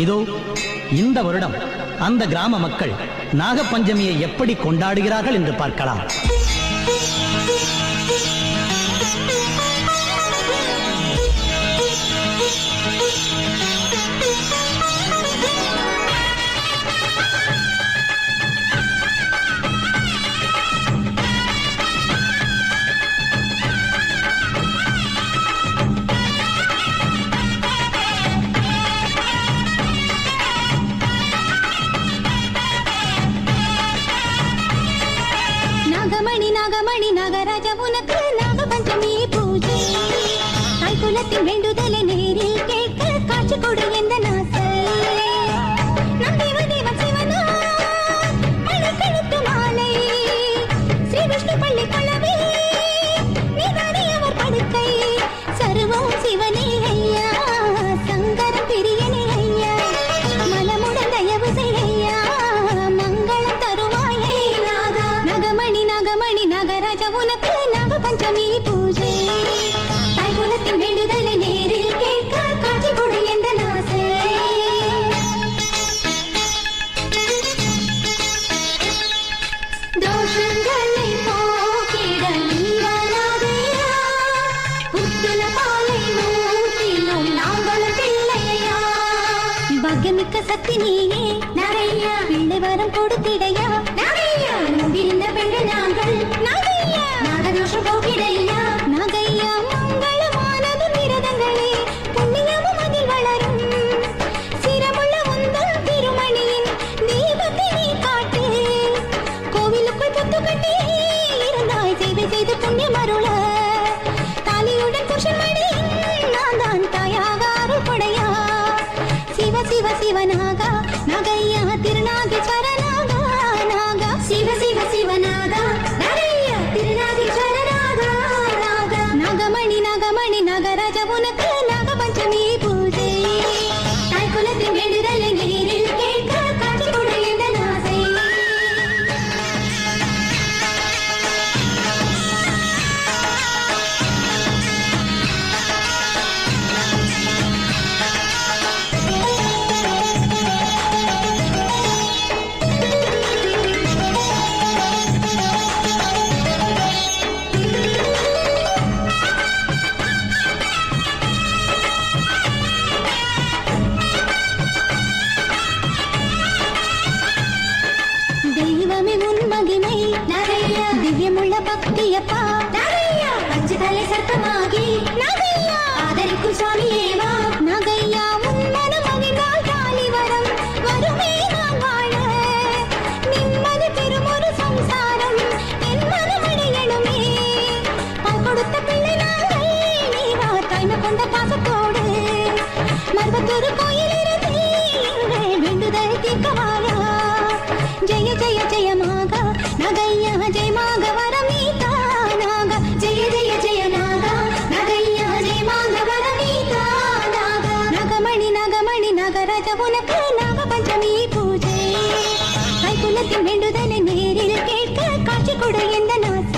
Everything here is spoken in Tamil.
இதோ இந்த வருடம் அந்த கிராம மக்கள் நாகப்பஞ்சமியை எப்படி கொண்டாடுகிறார்கள் என்று பார்க்கலாம். நாகமணி நாகராஜா உனக்கு நாகபஞ்சமி பூஜை. தாய்குலத்தின் வேண்டுதலை நேரில் கேட்க காட்சி கொடு எந்த நாசை. நம் தேவதேவன் சிவனா மணிக்கழுத்து மாலை. ஸ்ரீ விஷ்ணு பள்ளி கொள்ளவே நீதானே அவர் படுக்கை. சர்வம் சிவனே ஐயா, சங்கரம் பிரியனே ஐயா. மலமுடன் தயவு செய்யா, மங்களம் தருவாய் நாகா. நாகமணி நாகராஜா உனக்கு நாகபஞ்சமி பூஜை. தாய்குலத்தின் வேண்டுதலை நேரில் கேட்க காட்சி கொடு எந்த நாசை. தோஷங்களை போக்கிட நீராதையா, புத்தல பாலை நூற்றிலும் நாங்களும் பிள்ளையா. பாக்கியமிக்க சக்தி நீயே நரையா, பிள்ளை வரம் கொடுத்திடையா நரையா. நம்பியிருந்த பெண்கள் நாங்கள் நகையா, நாகதோஷம் போக்கிடையா நகையா. மங்களமானது விரதங்களே, புண்ணியமும் அதில் வளரும். சிரமுள்ள உந்தன் திருமணியின் தீபத்தை நீ காட்டு. கோவிலுக்குள் புத்து கட்டி இருந்தாய், சேவை செய்து புண்ணியம் அருள. தாலியுடன் புருஷன் மணி நான் தான் தாயாக அருள் கொடையா. சிவ சிவ சிவநாகா நகையா, திருநாகேஸ்வர நாகா நாகா. சிவ சிவ சிவநாகா நகையா, திருநாகேஸ்வர நாகா நாகா. நாகமணி நாகராஜா உனக்கு நாகபஞ்சமி பூஜை. தாய்குலத்தின் வேண்டுதலை நேரில் கேட்க காட்சி கொடு எந்த நாசை. தெய்வமே உன் மகிமை நகையா, திவ்யமுள்ள பக்தியப்பா நகையா. பஞ்சதலை சத்தமாகி நகையா, ஆதரிக்கும் சுவாமியேவா நகையா. உன் மனம் மகிழ்ந்தால் தாலி வரம் வருமே நான் வாழ. நிம்மதி பெறும் ஒரு சம்சாரம் என் மனம் அடையணுமே. பால் கொடுத்த பிள்ளை நாங்கள் நீவா, தாய்மை கொண்ட பாசத்தோடு மர்வத்தொரு கோயில் இருந்து வேண்டுதல் தீர்க்கவாயா. ஜெய ஜெய ஜெய நாகா நகையா, ஜெய மாக வரமீதா நாகா. ஜெய ஜெய ஜெய நாகா நகையா, ஜெய மாக வரமீதா நாகா. நாகமணி நாகராஜா உனக்கு நாகபஞ்சமி பூஜை. தாய்குலத்தின் வேண்டுதலை நேரில் கேட்க காட்சி கொடு எந்த நாசை.